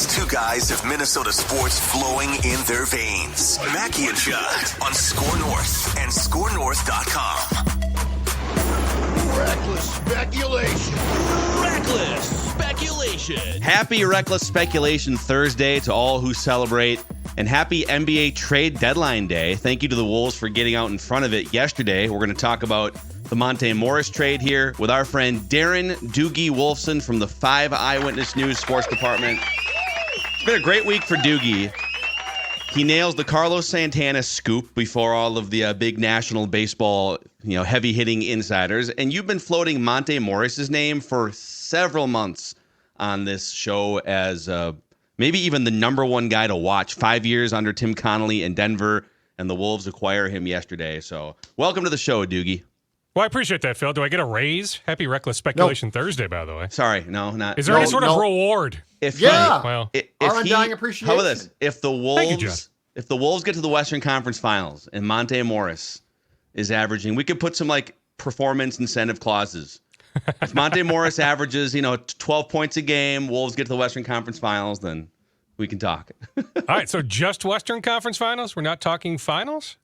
These two guys have Minnesota sports flowing in their veins. Mackey and Judd on Score North and ScoreNorth.com. Reckless speculation. Reckless speculation. Happy Reckless Speculation Thursday to all who celebrate, and happy NBA trade deadline day. Thank you to the Wolves for getting out in front of it yesterday. We're going to talk about the Monte Morris trade here with our friend Darren Doogie Wolfson from the 5 Eyewitness News Sports Department. It's been a great week for Doogie. He nails the Carlos Santana scoop before all of the big national baseball, heavy-hitting insiders. And you've been floating Monte Morris's name for several months on this show as maybe even the number one guy to watch. 5 years under Tim Connolly in Denver, and the Wolves acquire him yesterday. So welcome to the show, Doogie. Well, I appreciate that, Phil. Do I get a raise? Happy Reckless Speculation Thursday, by the way. Sorry, no, not. Is there any sort of reward? Our undying appreciation. How about this? If the Thank you, Wolves, get to the Western Conference Finals and Monte Morris is averaging, we could put some performance incentive clauses. If Monte Morris averages, 12 points a game, Wolves get to the Western Conference Finals, then we can talk. All right, so just Western Conference Finals? We're not talking finals?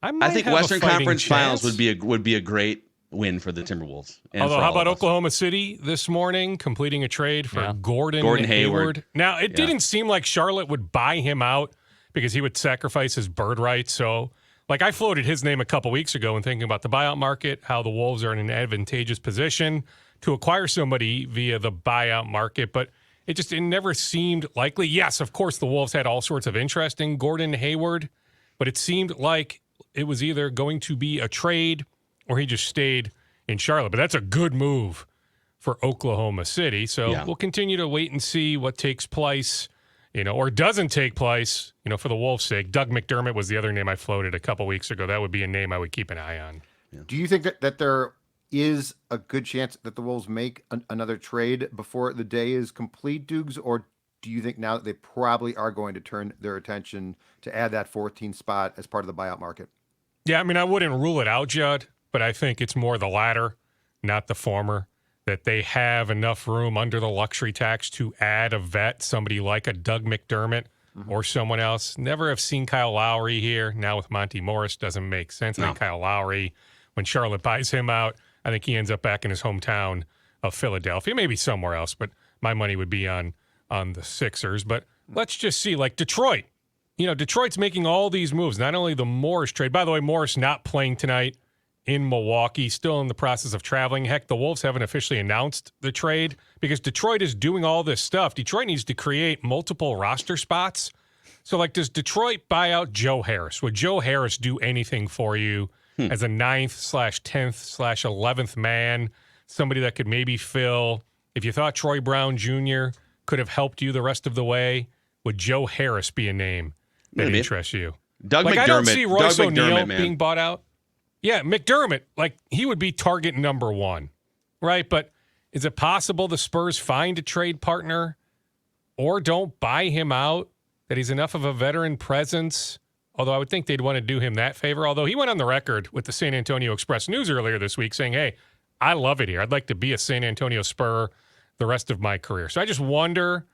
I think Western Conference Finals would be a great win for the Timberwolves. Although, how about Oklahoma City this morning completing a trade for Gordon Hayward? Now, it didn't seem like Charlotte would buy him out because he would sacrifice his bird rights. So, I floated his name a couple weeks ago and thinking about the buyout market, how the Wolves are in an advantageous position to acquire somebody via the buyout market, but it never seemed likely. Yes, of course, the Wolves had all sorts of interest in Gordon Hayward, but it seemed like it was either going to be a trade or he just stayed in Charlotte. But that's a good move for Oklahoma City. So we'll continue to wait and see what takes place, or doesn't take place, for the Wolves' sake. Doug McDermott was the other name I floated a couple weeks ago. That would be a name I would keep an eye on. Yeah. Do you think that there is a good chance that the Wolves make another trade before the day is complete, Dukes? Or do you think now that they probably are going to turn their attention to add that 14th spot as part of the buyout market? Yeah, I wouldn't rule it out, Judd, but I think it's more the latter, not the former, that they have enough room under the luxury tax to add a vet, somebody like a Doug McDermott or someone else. Never have seen Kyle Lowry here. Now with Monte Morris, doesn't make sense. I think Kyle Lowry, when Charlotte buys him out, I think he ends up back in his hometown of Philadelphia, maybe somewhere else, but my money would be on the Sixers. But let's just see, Detroit. Detroit's making all these moves, not only the Morris trade. By the way, Morris not playing tonight in Milwaukee, still in the process of traveling. Heck, the Wolves haven't officially announced the trade because Detroit is doing all this stuff. Detroit needs to create multiple roster spots. So, does Detroit buy out Joe Harris? Would Joe Harris do anything for you as a 9th/10th/11th man? Somebody that could maybe fill, if you thought Troy Brown Jr. could have helped you the rest of the way, would Joe Harris be a name that interests you? Doug McDermott. I don't see Royce O'Neal man. being bought out. Yeah, McDermott, he would be target number one, right? But is it possible the Spurs find a trade partner or don't buy him out, that he's enough of a veteran presence? Although I would think they'd want to do him that favor. Although he went on the record with the San Antonio Express News earlier this week saying, hey, I love it here. I'd like to be a San Antonio Spur the rest of my career. So I just wonder,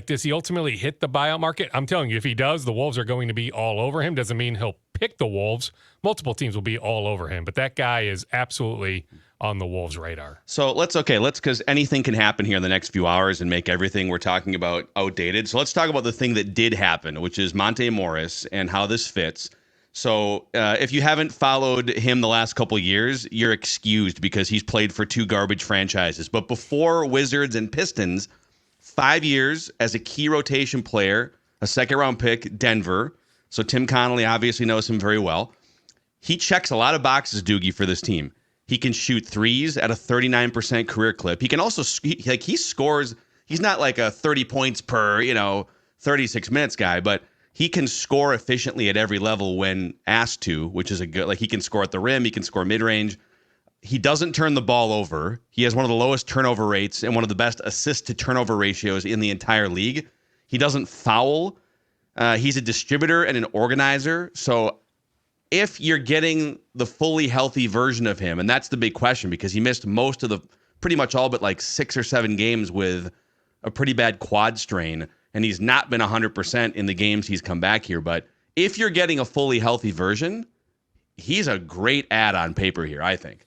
does he ultimately hit the buyout market? I'm telling you, if he does, the Wolves are going to be all over him. Doesn't mean he'll pick the Wolves. Multiple teams will be all over him. But that guy is absolutely on the Wolves' radar. So let's, because anything can happen here in the next few hours and make everything we're talking about outdated. So let's talk about the thing that did happen, which is Monte Morris and how this fits. So if you haven't followed him the last couple of years, you're excused because he's played for 2 garbage franchises. But before Wizards and Pistons, 5 years as a key rotation player, a second-round pick, Denver. So Tim Connolly obviously knows him very well. He checks a lot of boxes, Doogie, for this team. He can shoot threes at a 39% career clip. He can also, he scores, he's not like a 30 points per, 36 minutes guy, but he can score efficiently at every level when asked to, which is a good, he can score at the rim, he can score mid-range. He doesn't turn the ball over. He has one of the lowest turnover rates and one of the best assist to turnover ratios in the entire league. He doesn't foul. He's a distributor and an organizer. So if you're getting the fully healthy version of him, and that's the big question because he missed most of the, pretty much all but 6 or 7 games with a pretty bad quad strain. and he's not been 100% in the games he's come back here. But if you're getting a fully healthy version, he's a great ad on paper here, I think.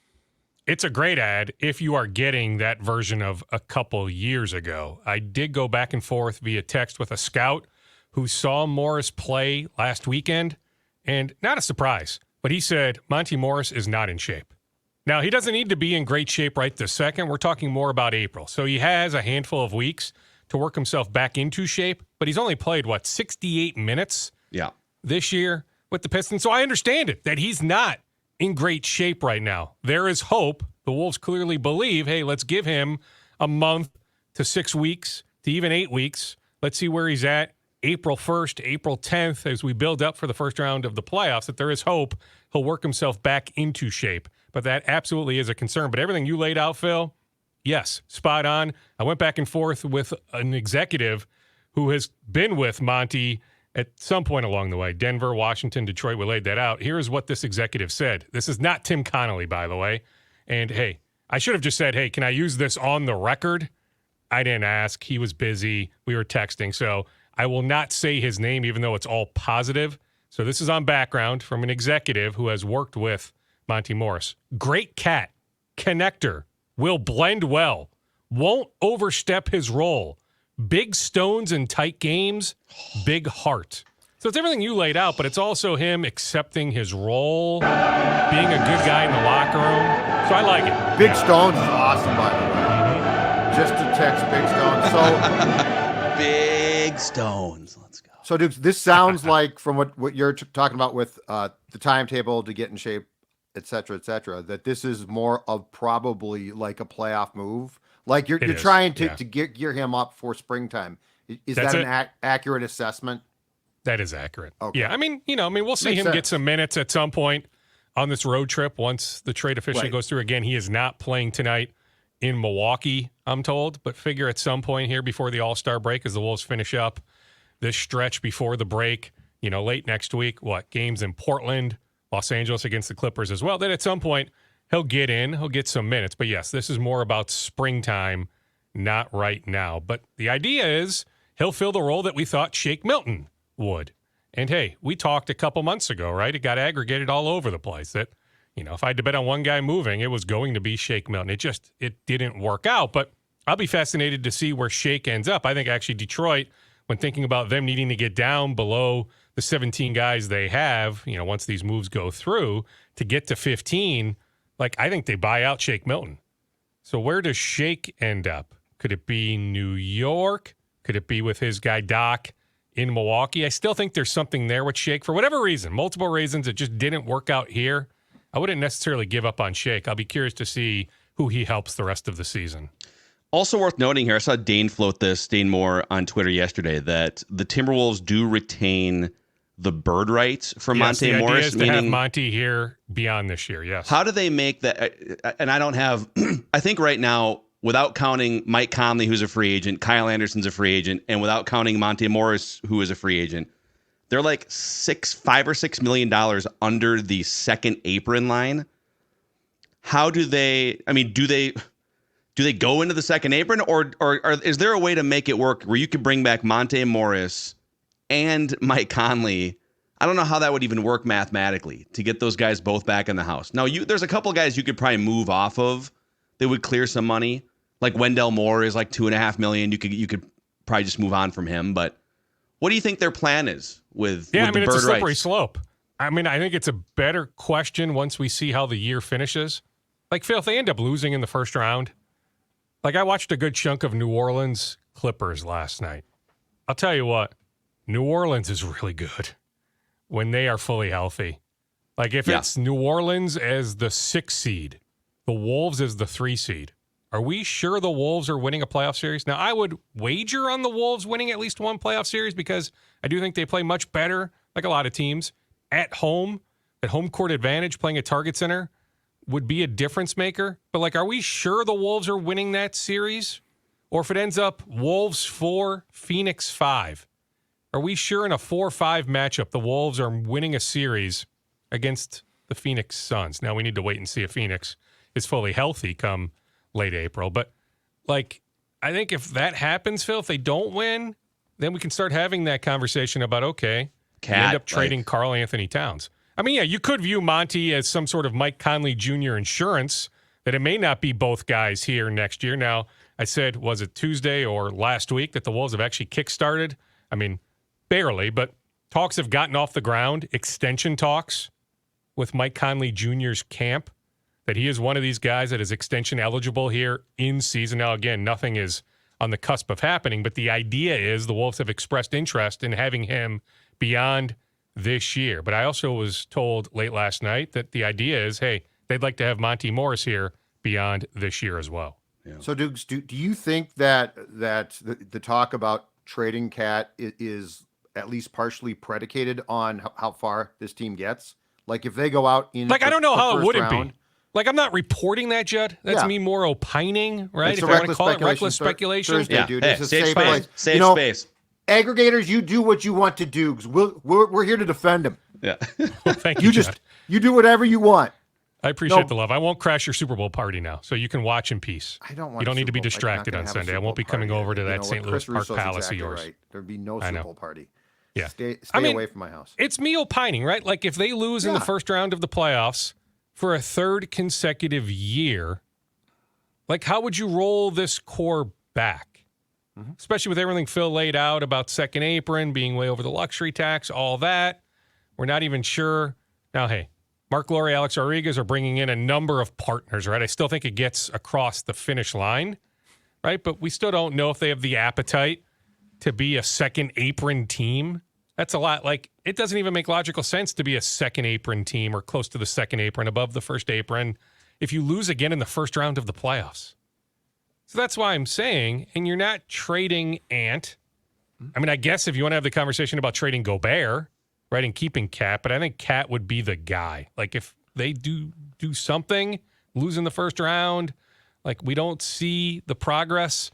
It's a great ad if you are getting that version of a couple years ago. I did go back and forth via text with a scout who saw Morris play last weekend, and not a surprise, but he said Monte Morris is not in shape. Now, he doesn't need to be in great shape right this second. We're talking more about April. So he has a handful of weeks to work himself back into shape, but he's only played, 68 minutes this year with the Pistons. So I understand it, that he's not in great shape right now. There is hope. The Wolves clearly believe, hey, let's give him a month to 6 weeks to even 8 weeks. Let's see where he's at April 1st, April 10th, as we build up for the first round of the playoffs, that there is hope he'll work himself back into shape. But that absolutely is a concern. But everything you laid out, Phil, yes, spot on. I went back and forth with an executive who has been with Monty at some point along the way. Denver, Washington, Detroit, we laid that out. Here's what this executive said. This is not Tim Connolly, by the way. And, hey, I should have just said, hey, can I use this on the record? I didn't ask. He was busy. We were texting. So I will not say his name, even though it's all positive. So this is on background from an executive who has worked with Monte Morris. Great cat. Connector. Will blend well. Won't overstep his role. Big stones in tight games. Big heart. So it's everything you laid out, but it's also him accepting his role, being a good guy in the locker room. So I like it. Big Stones is awesome, by the way. Just to text Big Stones. So Big Stones. Let's go. So, Dukes, this sounds like, from what you're talking about with the timetable to get in shape, et cetera, that this is more of probably like a playoff move. Like you're trying to gear him up for springtime. Is that an accurate assessment? That is accurate. Okay. Yeah, I mean, we'll see him get some minutes at some point on this road trip once the trade officially goes through. Again, he is not playing tonight in Milwaukee, I'm told, but figure at some point here before the All-Star break, as the Wolves finish up this stretch before the break, late next week, games in Portland, Los Angeles against the Clippers as well, then at some point he'll get in, he'll get some minutes. But yes, this is more about springtime, not right now. But the idea is he'll fill the role that we thought Shake Milton would. And hey, we talked a couple months ago, right? It got aggregated all over the place that, if I had to bet on one guy moving, it was going to be Shake Milton. It didn't work out, but I'll be fascinated to see where Shake ends up. I think actually Detroit, when thinking about them needing to get down below the 17 guys they have, once these moves go through to get to 15, I think they buy out Shake Milton. So where does Shake end up? Could it be New York? Could it be with his guy Doc in Milwaukee? I still think there's something there with Shake. For whatever reason, multiple reasons, it just didn't work out here. I wouldn't necessarily give up on Shake. I'll be curious to see who he helps the rest of the season. Also worth noting here, I saw Dane Moore on Twitter yesterday, that the Timberwolves do retain the bird rights for Monte Morris. Idea is to have Monte here beyond this year, yes. How do they make that? And I don't have, I think right now, without counting Mike Conley, who's a free agent, Kyle Anderson's a free agent, and without counting Monte Morris, who is a free agent, they're like $5 or $6 million under the second apron line. How do they? I mean, do they go into the second apron, or is there a way to make it work where you could bring back Monte Morris and Mike Conley? I don't know how that would even work mathematically to get those guys both back in the house. Now, there's a couple guys you could probably move off of. They would clear some money. Like Wendell Moore is like $2.5 million. You could probably just move on from him. But what do you think their plan is with the bird rights? It's a slippery slope. I mean, I think it's a better question once we see how the year finishes. Like, Phil, if they end up losing in the first round, I watched a good chunk of New Orleans Clippers last night. I'll tell you what, New Orleans is really good when they are fully healthy. If it's New Orleans as the 6 seed, the Wolves as the 3 seed, are we sure the Wolves are winning a playoff series? Now, I would wager on the Wolves winning at least one playoff series because I do think they play much better, like a lot of teams, at home court advantage, playing at Target Center would be a difference maker. But, are we sure the Wolves are winning that series? Or if it ends up Wolves 4, Phoenix 5, are we sure in a 4-5 matchup the Wolves are winning a series against the Phoenix Suns? Now, we need to wait and see if Phoenix is fully healthy come late April. But, I think if that happens, Phil, if they don't win, then we can start having that conversation about, okay, you end up trading Karl Anthony Towns. I mean, yeah, you could view Monty as some sort of Mike Conley Jr. insurance that it may not be both guys here next year. Now, I said, was it Tuesday or last week that the Wolves have actually kickstarted? I mean, barely, but talks have gotten off the ground, extension talks with Mike Conley Jr.'s camp, that he is one of these guys that is extension eligible here in season. Now, again, nothing is on the cusp of happening, but the idea is the Wolves have expressed interest in having him beyond this year. But I also was told late last night that the idea is, hey, they'd like to have Monte Morris here beyond this year as well. Yeah. So, Dukes, do you think that the talk about trading Cat is at least partially predicated on how far this team gets? Like, if they go out in I don't know how it wouldn't round, be. Like, I'm not reporting that, Judd. That's me more opining, right? It's if I want to call it reckless speculation. Thursday, dude. Hey, it's a safe place. Safe space. Aggregators, you do what you want to do. We're here to defend him. Yeah. Well, thank you, Judd. You do whatever you want. I appreciate the love. I won't crash your Super Bowl party now, so you can watch in peace. I don't want. You don't need to be Bowl. distracted on Sunday. I won't be coming over to that St. Louis Park Palace of yours. Right. There'd be no Super Bowl party. Yeah. Stay away from my house. It's me opining, right? Like, if they lose in the first round of the playoffs for a third consecutive year, like, how would you roll this core back? Mm-hmm. Especially with everything Phil laid out about second apron, being way over the luxury tax, all that. We're not even sure. Now, hey, Mark Lowry, Alex Rodriguez are bringing in a number of partners, right? I still think it gets across the finish line, right? But we still don't know if they have the appetite to be a second apron team. That's a lot. Like, it doesn't even make logical sense to be a second apron team or close to the second apron, above the first apron, if you lose again in the first round of the playoffs. So that's why I'm saying, and you're not trading Ant. I mean, I guess if you want to have the conversation about trading Gobert, right, and keeping Cat, but I think Cat would be the guy. Like, if they do something, lose in the first round, like, we don't see the progress,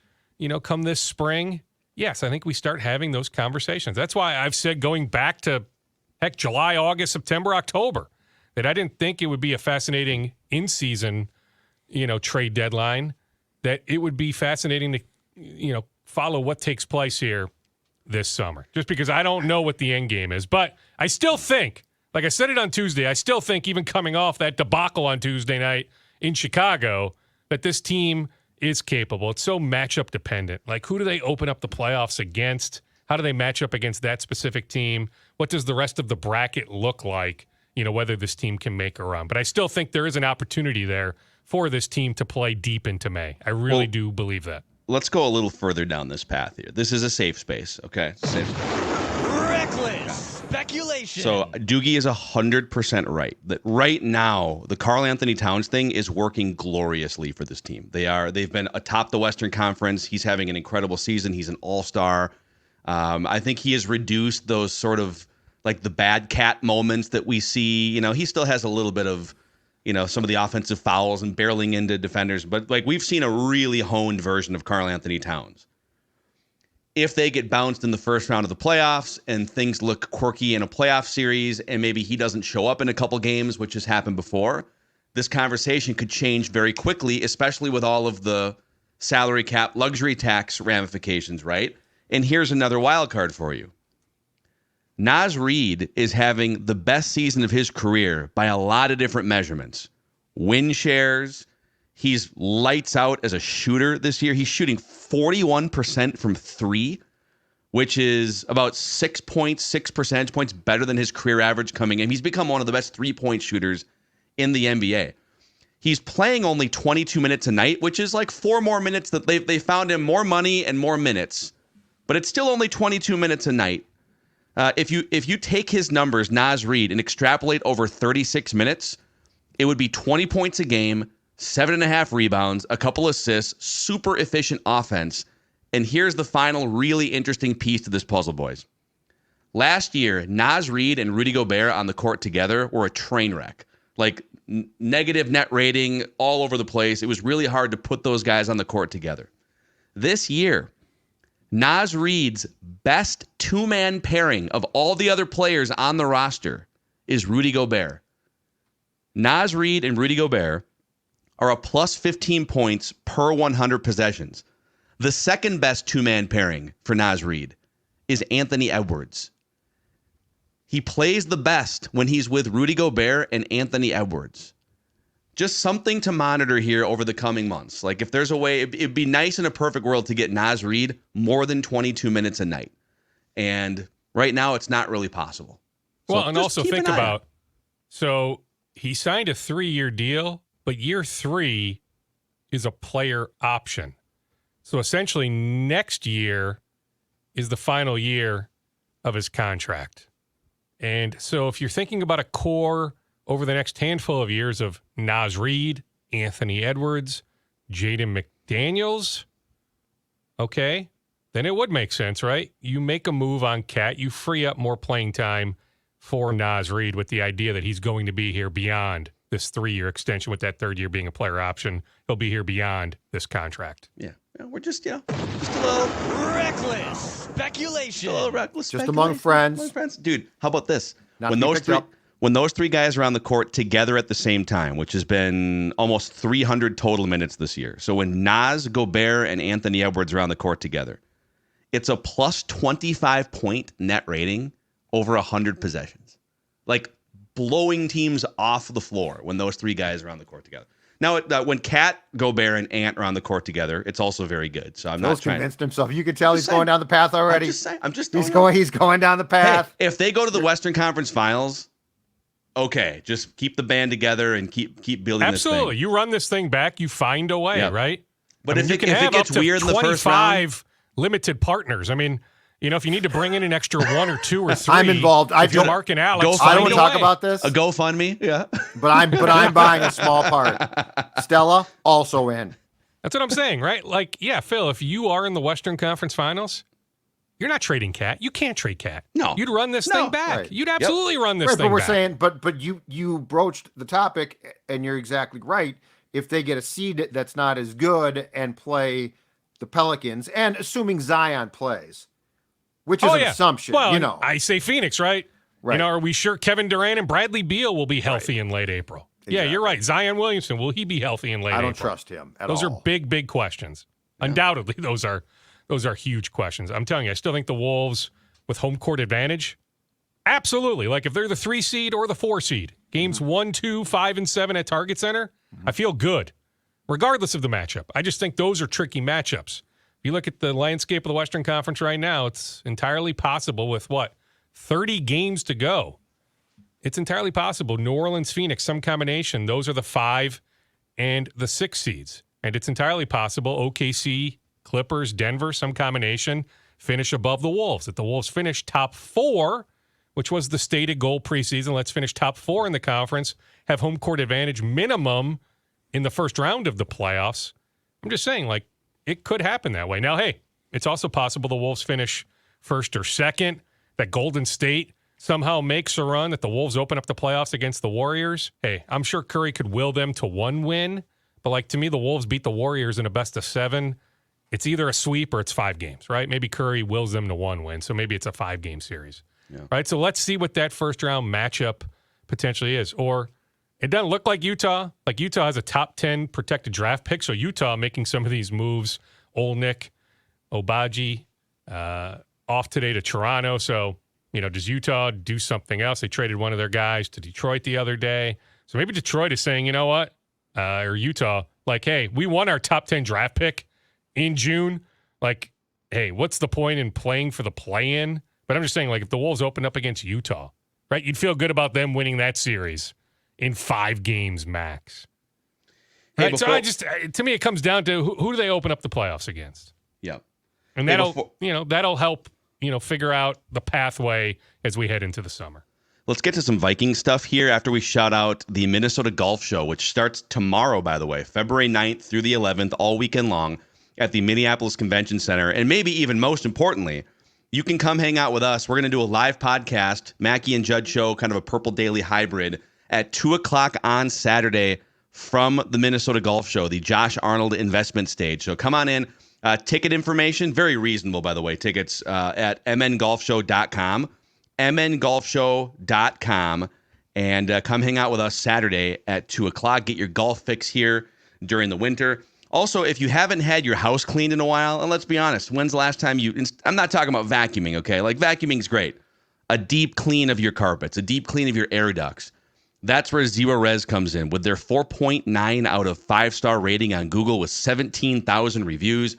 come this spring. Yes, I think we start having those conversations. That's why I've said, going back to, July, August, September, October, that I didn't think it would be a fascinating in-season, trade deadline, that it would be fascinating to, follow what takes place here this summer, just because I don't know what the end game is. But I still think, like I said it on Tuesday, I still think, even coming off that debacle on Tuesday night in Chicago, that this team is capable. It's so matchup dependent. Like, who do they open up the playoffs against? How do they match up against that specific team? What does the rest of the bracket look like? Whether this team can make a run. But I still think there is an opportunity there for this team to play deep into May. I really do believe that. Let's go a little further down this path here. This is a safe space, okay? Safe space. Reckless speculation. So Doogie is 100% right. That right now, the Karl Anthony Towns thing is working gloriously for this team. They've been atop the Western Conference. He's having an incredible season. He's an all-star. I think he has reduced those sort of like the bad cat moments that we see. He still has a little bit of, some of the offensive fouls and barreling into defenders. But, like, we've seen a really honed version of Karl Anthony Towns. If they get bounced in the first round of the playoffs and things look quirky in a playoff series and maybe he doesn't show up in a couple games, which has happened before, this conversation could change very quickly, especially with all of the salary cap, luxury tax ramifications, right? And here's another wild card for you. Naz Reid is having the best season of his career by a lot of different measurements. Win shares. He's lights out as a shooter this year. He's shooting 41% from three, which is about 6.6 percentage points better than his career average coming in. He's become one of the best three-point shooters in the NBA. He's playing only 22 minutes a night, which is like 4 more minutes that they found him more money and more minutes, but it's still only 22 minutes a night. If you take his numbers, Naz Reid, and extrapolate over 36 minutes, it would be 20 points a game, 7.5 rebounds, a couple assists, super efficient offense. And here's the final really interesting piece to this puzzle, boys. Last year, Naz Reid and Rudy Gobert on the court together were a train wreck. Like, negative net rating all over the place. It was really hard to put those guys on the court together. This year, Naz Reid's best two-man pairing of all the other players on the roster is Rudy Gobert. Naz Reid and Rudy Gobert are a plus 15 points per 100 possessions. The second best two-man pairing for Naz Reid is Anthony Edwards. He plays the best when he's with Rudy Gobert and Anthony Edwards. Just something to monitor here over the coming months. Like if there's a way, it'd be nice in a perfect world to get Naz Reid more than 22 minutes a night. And right now it's not really possible. Well, and also think about, so he signed a 3-year deal, but year 3 is a player option. So essentially next year is the final year of his contract. And so if you're thinking about a core over the next handful of years of Naz Reid, Anthony Edwards, Jaden McDaniels, okay, then it would make sense, right? You make a move on Cat, you free up more playing time for Naz Reid with the idea that he's going to be here beyond this 3-year extension, with that 3rd year being a player option. He'll be here beyond this contract. Yeah. We're just a little reckless speculation. A little reckless just among friends. Dude, how about this? Not When those three guys are on the court together at the same time, which has been almost 300 total minutes this year. So when Naz, Gobert, and Anthony Edwards are on the court together, it's a plus 25 point net rating over 100 possessions. Like blowing teams off the floor when those 3 guys are on the court together. Now, when Cat, Gobert, and Ant are on the court together, it's also very good. So I'm not trying. Convinced himself. You can tell he's going down the path already. I'm just He's going down the path. Hey, if they go to the Western Conference Finals, okay, just keep the band together and keep building this thing. Absolutely. You run this thing back, you find a way, right? But if it gets weird in the first round, 25 limited partners. I mean, if you need to bring in an extra 1 or 2 or 3, I'm involved. If you're Mark and Alex, I don't want to talk about this. A GoFundMe, yeah. But I'm buying a small part. Stella also in. That's what I'm saying, right? Like, yeah, Phil, if you are in the Western Conference Finals, you're not trading Cat. You can't trade Cat. No. You'd run this thing back. Right. You'd absolutely run this thing but we're back. saying, but you broached the topic, and you're exactly right. If they get a seed that's not as good and play the Pelicans, and assuming Zion plays, which is an assumption, Well, I say Phoenix, right? Right. Are we sure Kevin Durant and Bradley Beal will be healthy in late April? Exactly. Yeah, you're right. Zion Williamson, will he be healthy in late April? I don't trust him at all. Those are big questions. Yeah. Undoubtedly, those are huge questions. I'm telling you, I still think the Wolves with home court advantage, absolutely. Like if they're the 3 seed or the 4 seed, games 1, 2, 5, and 7 at Target Center, I feel good, regardless of the matchup. I just think those are tricky matchups. If you look at the landscape of the Western Conference right now, it's entirely possible with 30 games to go. It's entirely possible. New Orleans, Phoenix, some combination. Those are the 5 and the 6 seeds. And it's entirely possible OKC, Clippers, Denver, some combination, finish above the Wolves. If the Wolves finish top 4, which was the stated goal preseason, let's finish top 4 in the conference, have home court advantage minimum in the first round of the playoffs. I'm just saying, it could happen that way. Now, hey, it's also possible the Wolves finish first or second, that Golden State somehow makes a run, that the Wolves open up the playoffs against the Warriors. Hey, I'm sure Curry could will them to 1 win, but to me, the Wolves beat the Warriors in a best of 7. It's either a sweep or it's 5 games, right? Maybe Curry wills them to 1 win, so maybe it's a 5-game series, right? So let's see what that first-round matchup potentially is. Or it doesn't look like Utah. Utah has a top 10 protected draft pick, so Utah making some of these moves. Olnick, Obaji, off today to Toronto. So, does Utah do something else? They traded one of their guys to Detroit the other day. So maybe Detroit is saying, you know what? Or Utah, hey, we won our top 10 draft pick in June. Hey, what's the point in playing for the play-in? But I'm just saying, if the Wolves open up against Utah, right, you'd feel good about them winning that series in 5 games max. Right? Hey, so to me, it comes down to who do they open up the playoffs against? Yeah. And that'll help, figure out the pathway as we head into the summer. Let's get to some Viking stuff here after we shout out the Minnesota Golf Show, which starts tomorrow, by the way, February 9th through the 11th, all weekend long at the Minneapolis Convention Center. And maybe even most importantly, you can come hang out with us. We're going to do a live podcast, Mackey and Judd show, kind of a Purple Daily hybrid at 2 o'clock on Saturday from the Minnesota Golf Show, the Josh Arnold investment stage. So come on in. Ticket information, very reasonable, by the way. Tickets at mngolfshow.com. mngolfshow.com, and come hang out with us Saturday at 2 o'clock. Get your golf fix here during the winter. Also, if you haven't had your house cleaned in a while, and let's be honest, when's the last time I'm not talking about vacuuming, okay? Like vacuuming's great. A deep clean of your carpets, a deep clean of your air ducts. That's where Zero Res comes in with their 4.9 out of 5-star rating on Google with 17,000 reviews.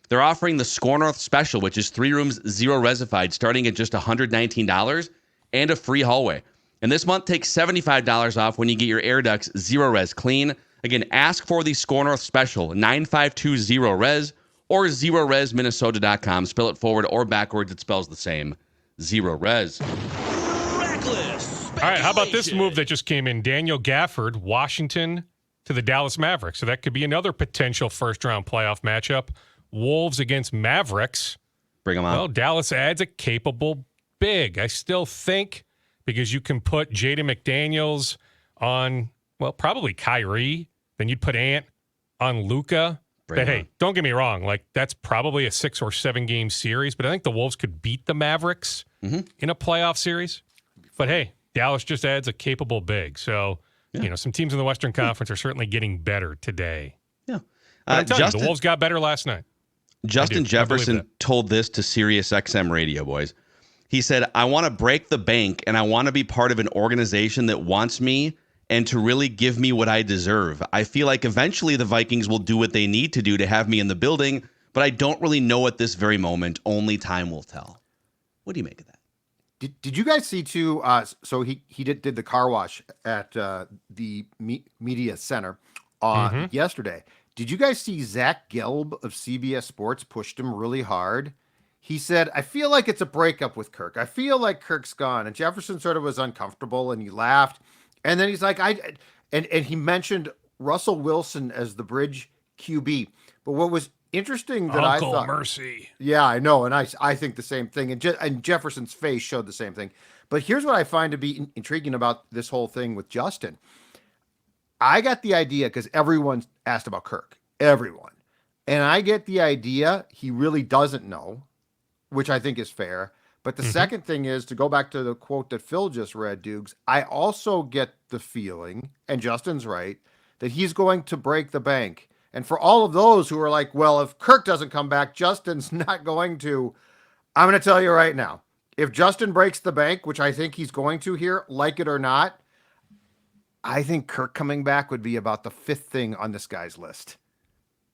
They're offering the Score North special, which is 3 rooms, 0 resified, starting at just $119 and a free hallway. And this month, take $75 off when you get your air ducts 0 res clean. Again, ask for the Score North special, 9520-RES, or 0resminnesota.com. Spell it forward or backwards, it spells the same. 0 res. Reckless. All right, how about this move that just came in? Daniel Gafford, Washington to the Dallas Mavericks. So that could be another potential first-round playoff matchup. Wolves against Mavericks. Bring them on. Well, Dallas adds a capable big. I still think because you can put Jaden McDaniels on, well, probably Kyrie. Then you'd put Ant on Luka. But hey, don't get me wrong. Like, that's probably a 6 or 7 game series. But I think the Wolves could beat the Mavericks in a playoff series. But hey, Dallas just adds a capable big. So, some teams in the Western Conference are certainly getting better today. Yeah. But I'm telling you, the Wolves got better last night. Justin Jefferson told this to Sirius XM Radio, boys. He said, I want to break the bank, and I want to be part of an organization that wants me and to really give me what I deserve. I feel like eventually the Vikings will do what they need to do to have me in the building, but I don't really know at this very moment. Only time will tell. What do you make of that? Did you guys see too? So he did the car wash at the media center yesterday. Did you guys see Zach Gelb of CBS Sports pushed him really hard? He said, I feel like it's a breakup with Kirk. I feel like Kirk's gone. And Jefferson sort of was uncomfortable and he laughed. And then he's like, and he mentioned Russell Wilson as the bridge QB. But what was interesting that I thought, Mercy. Yeah, I know. And I think the same thing. And Jefferson's face showed the same thing. But here's what I find to be intriguing about this whole thing with Justin. I got the idea because everyone asked about Kirk, everyone. And I get the idea he really doesn't know, which I think is fair. But the second thing is, to go back to the quote that Phil just read, Dukes, I also get the feeling, and Justin's right, that he's going to break the bank. And for all of those who are like, well, if Kirk doesn't come back, Justin's not going to, I'm going to tell you right now, if Justin breaks the bank, which I think he's going to here, like it or not, I think Kirk coming back would be about the 5th thing on this guy's list.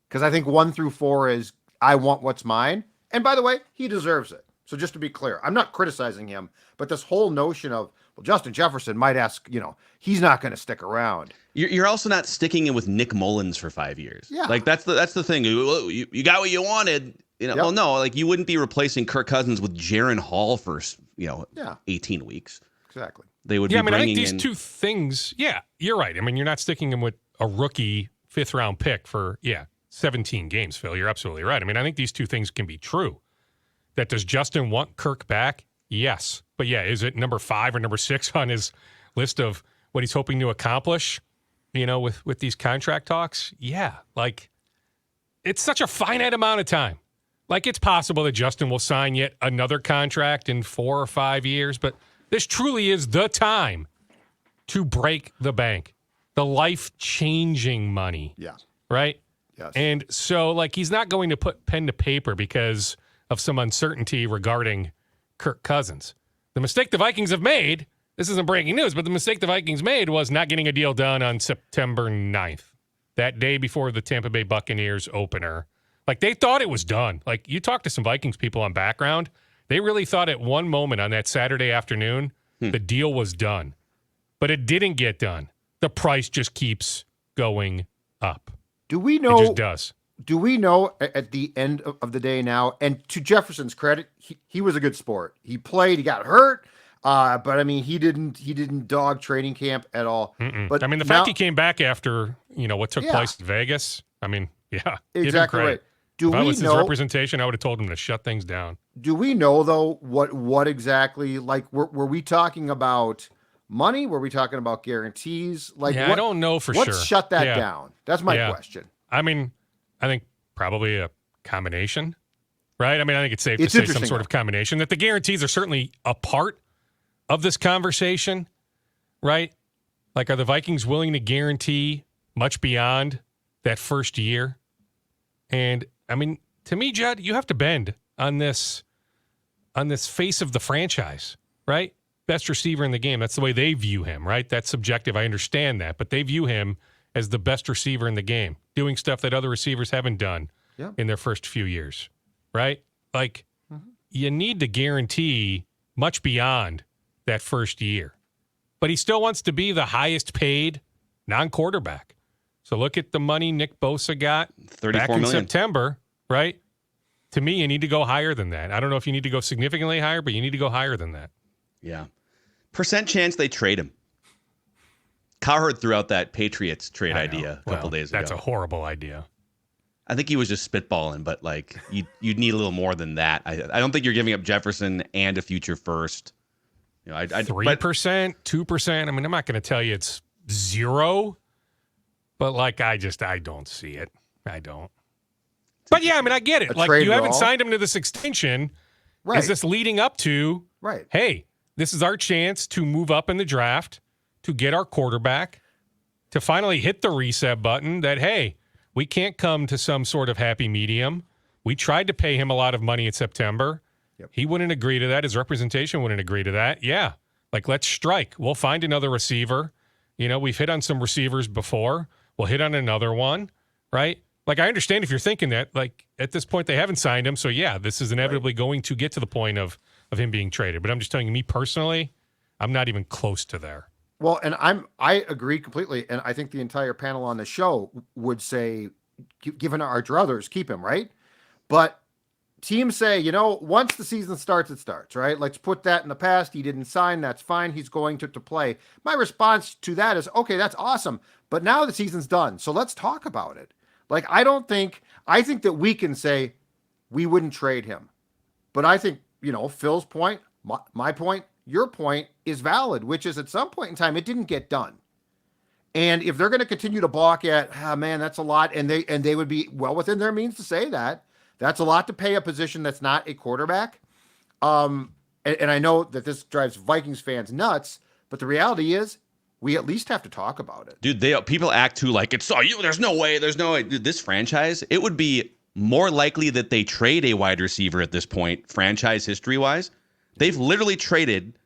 Because I think 1 through 4 is, I want what's mine. And by the way, he deserves it. So just to be clear, I'm not criticizing him, but this whole notion of, well, Justin Jefferson might ask, he's not going to stick around. You're also not sticking in with Nick Mullins for 5 years. Yeah. Like that's the thing. You got what you wanted. Yep. Well, no, like you wouldn't be replacing Kirk Cousins with Jaron Hall for 18 weeks. Exactly. They would be bringing I think these in two things, you're right. I mean, you're not sticking him with a rookie 5th round pick for 17 games, Phil. You're absolutely right. I mean, I think these two things can be true. That does Justin want Kirk back? Yes. But is it number 5 or number 6 on his list of what he's hoping to accomplish, with these contract talks? Yeah. Like, it's such a finite amount of time. Like, it's possible that Justin will sign yet another contract in 4 or 5 years, but this truly is the time to break the bank. The life-changing money. Yeah. Right? Yes. And so, like, he's not going to put pen to paper because of some uncertainty regarding Kirk Cousins. The mistake the Vikings have made, this isn't breaking news, but the mistake the Vikings made was not getting a deal done on September 9th, that day before the Tampa Bay Buccaneers opener. Like, they thought it was done. Like, you talk to some Vikings people on background, they really thought at one moment on that Saturday afternoon, the deal was done. But it didn't get done. The price just keeps going up. Do we know? It just does. Do we know at the end of the day now, and to Jefferson's credit, he was a good sport. He played, he got hurt, but I mean, he didn't dog training camp at all. But I mean, the fact he came back after, what took place in Vegas, I mean, exactly right. If I was his representation, I would have told him to shut things down. Do we know, though, what exactly, like, were we talking about money? Were we talking about guarantees? Like, I don't know for sure. Let's shut that down. That's my question. I mean, I think probably a combination, right? I mean, I think it's safe to say some sort of combination. That the guarantees are certainly a part of this conversation, right? Like, are the Vikings willing to guarantee much beyond that first year? And I mean, to me, Judd, you have to bend on this face of the franchise, right? Best receiver in the game. That's the way they view him, right? That's subjective. I understand that. But they view him as the best receiver in the game, doing stuff that other receivers haven't done in their first few years, right? Like, you need to guarantee much beyond that first year. But he still wants to be the highest paid non-quarterback. So look at the money Nick Bosa got back in September, right? To me, you need to go higher than that. I don't know if you need to go significantly higher, but you need to go higher than that. Yeah. Percent chance they trade him. Cowherd threw out that Patriots trade idea a couple days ago. That's a horrible idea. I think he was just spitballing, but like you'd need a little more than that. I don't think you're giving up Jefferson and a future first. 3%, 2%. I mean, I'm not going to tell you it's 0, but like I don't see it. I don't. But yeah, I mean, I get it. Like, you haven't signed him to this extension. Right. Is this leading up to? Right. Hey, this is our chance to move up in the draft, to get our quarterback, to finally hit the reset button. That hey, we can't come to some sort of happy medium. We tried to pay him a lot of money in September. Yep. He wouldn't agree to that. His representation wouldn't agree to that. Yeah. Like, let's strike. We'll find another receiver. We've hit on some receivers before. We'll hit on another one, right? Like, I understand if you're thinking that, like, at this point they haven't signed him. So, yeah, this is inevitably going to get to the point of him being traded. But I'm just telling you, me personally, I'm not even close to there. Well, and I agree completely. And I think the entire panel on the show would say, given our druthers, keep him, right? But teams say, once the season starts, it starts, right? Let's put that in the past. He didn't sign. That's fine. He's going to play. My response to that is, okay, that's awesome. But now the season's done. So let's talk about it. Like, I think that we can say we wouldn't trade him. But I think, Phil's point, my point, your point is valid, which is at some point in time, it didn't get done. And if they're going to continue to balk at, man, that's a lot. And they would be well within their means to say that. That's a lot to pay a position that's not a quarterback. And I know that this drives Vikings fans nuts, but the reality is we at least have to talk about it. Dude, people act too like it's you. There's no way. Dude, this franchise, it would be more likely that they trade a wide receiver at this point, franchise history-wise. They've literally traded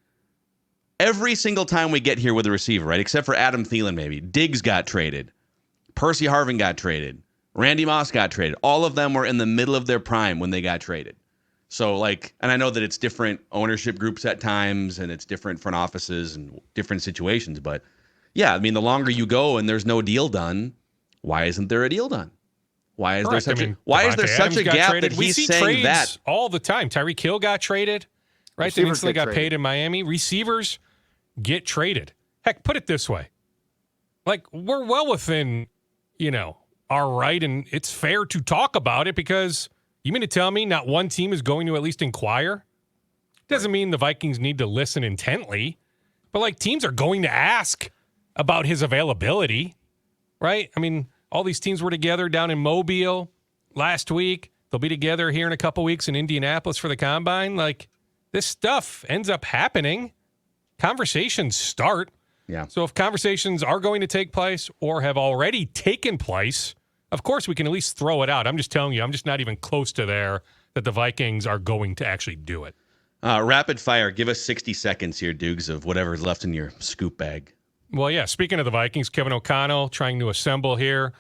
every single time we get here with a receiver, right? Except for Adam Thielen, maybe. Diggs got traded. Percy Harvin got traded. Randy Moss got traded. All of them were in the middle of their prime when they got traded. So, and I know that it's different ownership groups at times, and it's different front offices and different situations. But, yeah, I mean, the longer you go and there's no deal done, why isn't there a deal done? Why is there such a gap traded. that he's we see saying trades that? All the time. Tyreek Hill got traded, right? They instantly got paid in Miami. Receivers get traded. Heck, put it this way. Like, we're well within, our right, and it's fair to talk about it because you mean to tell me not one team is going to at least inquire? Doesn't mean the Vikings need to listen intently, but like teams are going to ask about his availability, right? I mean, all these teams were together down in Mobile last week. They'll be together here in a couple weeks in Indianapolis for the Combine. Like, this stuff ends up happening. Conversations start. Yeah. So if conversations are going to take place or have already taken place, of course we can at least throw it out. I'm just telling you, I'm just not even close to there that the Vikings are going to actually do it. Rapid fire. Give us 60 seconds here, Dukes, of whatever's left in your scoop bag. Well, yeah, speaking of the Vikings, Kevin O'Connell trying to assemble here,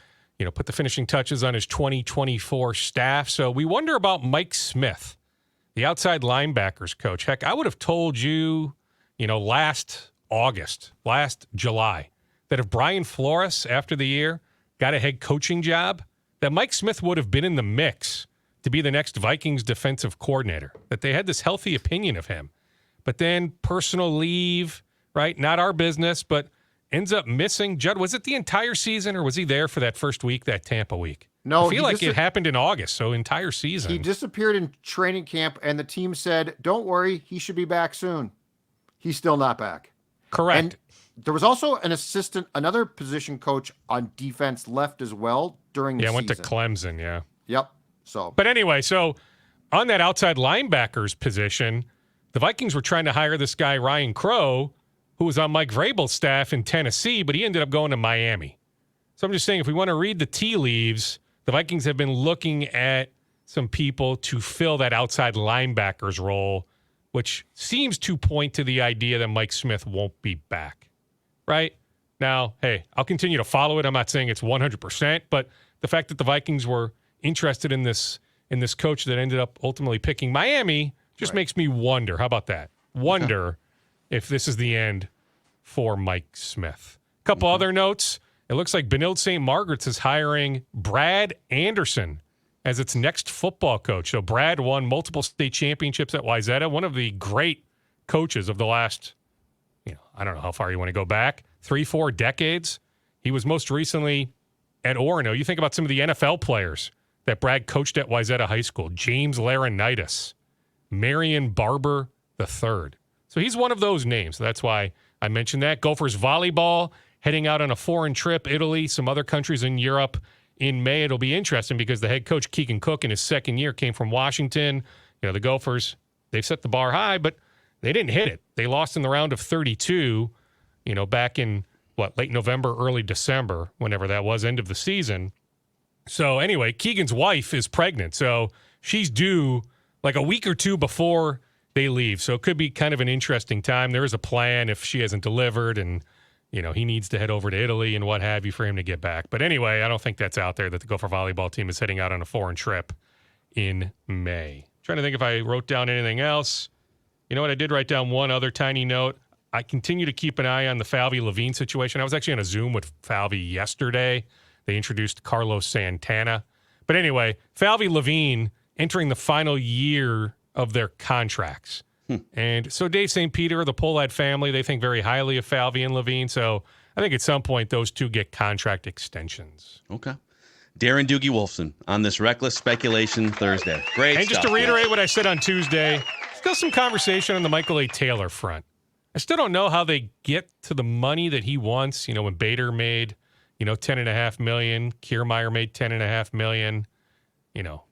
put the finishing touches on his 2024 staff. So we wonder about Mike Smith, the outside linebackers coach. Heck, I would have told you, last July, that if Brian Flores, after the year, got a head coaching job, that Mike Smith would have been in the mix to be the next Vikings defensive coordinator, that they had this healthy opinion of him. But then personal leave, right? Not our business, but ends up missing. Judd, was it the entire season or was he there for that first week, that Tampa week? No, I feel like it happened in August, so entire season. He disappeared in training camp, and the team said, don't worry, he should be back soon. He's still not back. Correct. And there was also another position coach on defense left as well during the season. Yeah, went to Clemson, yeah. Yep. But anyway, so on that outside linebackers position, the Vikings were trying to hire this guy, Ryan Crow, who was on Mike Vrabel's staff in Tennessee, but he ended up going to Miami. So I'm just saying, if we want to read the tea leaves, the Vikings have been looking at some people to fill that outside linebackers role, which seems to point to the idea that Mike Smith won't be back, right? Now, hey, I'll continue to follow it. I'm not saying it's 100%, but the fact that the Vikings were interested in this coach that ended up ultimately picking Miami just makes me wonder. How about that? Wonder if this is the end for Mike Smith. A couple other notes. It looks like Benilde St. Margaret's is hiring Brad Anderson as its next football coach. So Brad won multiple state championships at Wayzata, one of the great coaches of the last, I don't know how far you want to go back, 3-4 decades. He was most recently at Orono. You think about some of the NFL players that Brad coached at Wayzata High School. James Laurinaitis, Marion Barber III. So he's one of those names. So that's why I mentioned that. Gophers volleyball heading out on a foreign trip, Italy, some other countries in Europe in May. It'll be interesting because the head coach, Keegan Cook, in his second year came from Washington. The Gophers, they've set the bar high, but they didn't hit it. They lost in the round of 32, back in, late November, early December, whenever that was, end of the season. So anyway, Keegan's wife is pregnant, so she's due like a week or two before they leave. So it could be kind of an interesting time. There is a plan if she hasn't delivered and, he needs to head over to Italy and what have you for him to get back. But anyway, I don't think that's out there that the Gopher volleyball team is heading out on a foreign trip in May. Trying to think if I wrote down anything else. You know what? I did write down one other tiny note. I continue to keep an eye on the Falvey-Levine situation. I was actually on a Zoom with Falvey yesterday. They introduced Carlos Santana. But anyway, Falvey-Levine entering the final year of their contracts. And so Dave St. Peter, the Pohlad family, they think very highly of Falvey and Levine. So I think at some point those two get contract extensions. Okay. Darren Doogie Wolfson on this Reckless Speculation Thursday. Great And stuff, just to reiterate what I said on Tuesday, still some conversation on the Michael A. Taylor front. I still don't know how they get to the money that he wants. When Bader made, $10.5 million, Kiermaier made $10.5 million.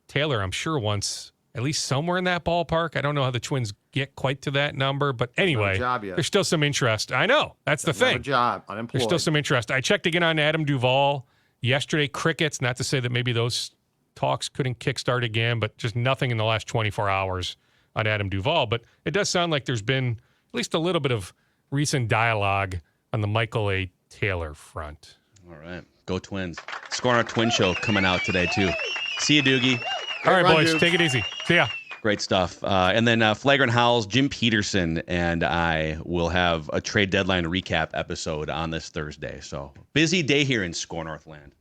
Taylor, I'm sure, wants at least somewhere in that ballpark. I don't know how the Twins get quite to that number, but anyway, there's still some interest. I know. That's the thing. Job, unemployed. There's still some interest. I checked again on Adam Duvall yesterday. Crickets, not to say that maybe those talks couldn't kickstart again, but just nothing in the last 24 hours on Adam Duvall. But it does sound like there's been at least a little bit of recent dialogue on the Michael A. Taylor front. All right. Go Twins. Score on our Twin Show coming out today, too. See you, Doogie. All right, boys. Dude. Take it easy. See ya. Great stuff. And then Flagrant Howls, Jim Peterson and I will have a trade deadline recap episode on this Thursday. So busy day here in Score Northland.